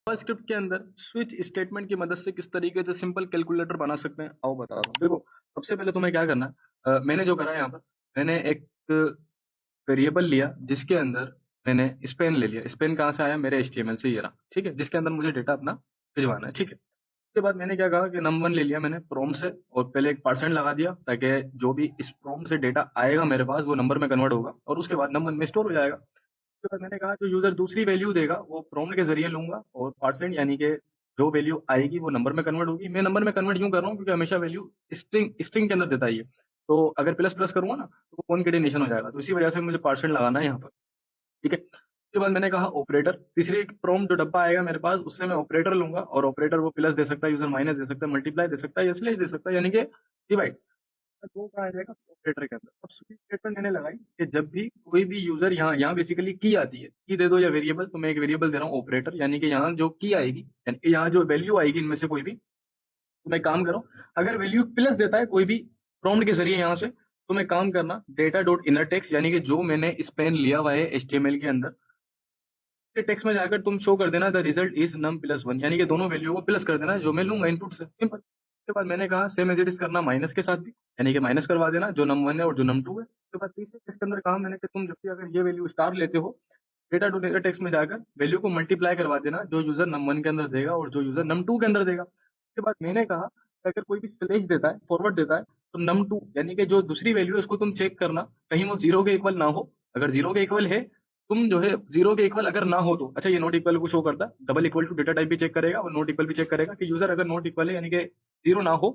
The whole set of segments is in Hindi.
स्क्रिप्ट के अंदर स्विच स्टेटमेंट की मदद से किस तरीके से सिंपल कैलकुलेटर बना सकते हैं आओ बता रहा हूँ। देखो, सबसे पहले तुम्हें क्या करना है, मैंने जो करा है यहाँ पर, मैंने एक वेरिएबल लिया जिसके अंदर मैंने स्पेन ले लिया। स्पेन कहाँ से आया? मेरे एचटीएमएल से, ये रहा। ठीक है, जिसके अंदर मुझे डेटा अपना भिजवाना है। ठीक है, उसके बाद मैंने क्या कहा कि नम1 ले लिया मैंने प्रोम से, और पहले एक परसेंट लगा दिया ताकि जो भी इस प्रोम से डेटा आएगा मेरे पास वो नंबर में कन्वर्ट होगा और उसके बाद नम1 में स्टोर हो जाएगा। उसके बाद मैंने कहा जो यूजर दूसरी वैल्यू देगा वो प्रोम के जरिए लूंगा, और परसेंट यानी कि जो वैल्यू आएगी वो नंबर में कन्वर्ट होगी। मैं नंबर में कन्वर्ट क्यों कर रहा हूँ? क्योंकि हमेशा वैल्यू स्ट्रिंग स्ट्रिंग के अंदर देता है ये। तो अगर प्लस प्लस करूंगा ना तो वो कॉन्केटेनेशन हो जाएगा, तो इसी वजह से मुझे परसेंट लगाना है यहाँ पर। ठीक है, उसके बाद मैंने कहा ऑपरेटर, तीसरी प्रॉम्प्ट जो डब्बा आएगा मेरे पास उससे मैं ऑपरेटर लूंगा, और ऑपरेटर वो प्लस दे सकता है, यूजर माइनस दे सकता है, मल्टीप्लाई दे सकता है या स्लैश दे सकता है, यानी कि डिवाइड। वो कहाँ आ जाएगा? ऑपरेटर के अंदर। अब स्विच स्टेटमेंट मैंने लगाई कि जब भी कोई भी यूजर यहाँ यहाँ बेसिकली की आती है, की दे दो या वेरिएबल, तो मैं एक वेरिएबल दे रहा हूँ ऑपरेटर, यानी कि यहाँ जो की आएगी यानी कि यहाँ जो वैल्यू आएगी इनमें से कोई भी, तो मैं काम करूँ, अगर वैल्यू प्लस देता है कोई भी प्रॉम्प्ट के जरिए यहाँ से, तो मैं काम करना डेटा डॉट इनर टेक्स्ट, यानी कि जो मैंने स्पेन लिया हुआ है एचटीएमएल के अंदर के टेक्स्ट में जाकर तुम शो कर देना the result is num plus one, यानी कि दोनों वैल्यू को प्लस कर देना जो मैं लूंगा इनपुट से, सिंपल। उसके बाद मैंने कहा सेम एज इट इज करना माइनस के साथ भी, यानी कि माइनस करवा देना जो नम वन है और जो नम टू है। उसके बाद तीसरे इसके अंदर कहा मैंने कि तुम जब भी अगर ये वैल्यू स्टार लेते हो, डेटा टू डेटा टेक्स्ट में जाकर वैल्यू को मल्टीप्लाई करवा देना जो यूजर नम वन के अंदर देगा और जो यूजर नम टू के अंदर देगा। उसके बाद मैंने कहा कि अगर कोई भी स्लेश देता है, फॉरवर्ड देता है, तो नम टू यानी कि जो दूसरी वैल्यू है उसको तुम चेक करना कहीं वो जीरो के इक्वल ना हो। अगर जीरो के इक्वल है, तुम जो है जीरो के इक्वल अगर ना हो तो अच्छा, ये नॉट इक्वल को शो करता है, double equal to data type भी चेक करेगा और नॉट इक्वल भी चेक करेगा कि यूजर अगर नॉट इक्वल है यानी कि जीरो ना हो,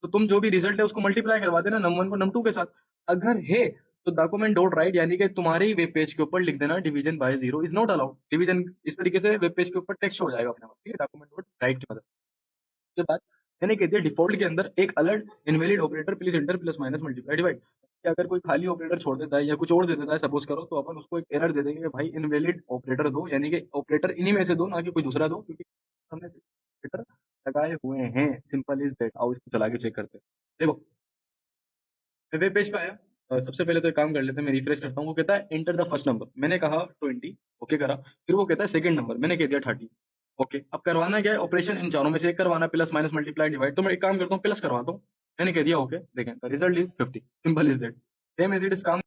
तो तुम जो भी रिजल्ट है उसको मल्टीप्लाई करवा देना नम वन को नम टू के साथ। अगर है तो डॉक्यूमेंट डॉट राइट, यानी कि तुम्हारे ही वेब पेज के ऊपर लिख देना division by zero is not allowed. Division इस तरीके से वेब पेज के ऊपर टेक्स्ट हो जाएगा अपने आप, ठीक है, डॉक्यूमेंट डॉट राइट की मदद। उसके बाद मैंने कह दिया डिफॉल्ट के अंदर एक alert invalid operator please enter plus minus multiply divide, कि अगर कोई खाली ऑपरेटर छोड़ देता है या कुछ और दे देता है सपोज करो, तो अपन उसको एक एरर दे देंगे कि भाई इनवैलिड ऑपरेटर दो, यानी कि ऑपरेटर इन्हीं में से दो, ना कि कोई दूसरा दो, क्योंकि हमने ऑपरेटर लगाए हुए हैं। Simple is that. आओ इसको चला के चेक करते हैं। देखो, मैं वेब पेज पे आया। सबसे पहले तो एक काम कर लेते हैं, मैं रिफ्रेश करता हूँ। वो कहता है एंटर द फर्स्ट नंबर, मैंने कहा 20, ओके करा। फिर वो कहता है सेकंड नंबर, मैंने कह दिया 30, ओके। अब करवाना क्या है? ऑपरेशन इन चारों में से एक करवाना, प्लस माइनस मल्टीप्लाई डिवाइड। तो मैं एक काम करता हूँ, प्लस करवाता हूँ। मैंने कह दिया ओके, देखें result is 50, simple is that. Same as it is काम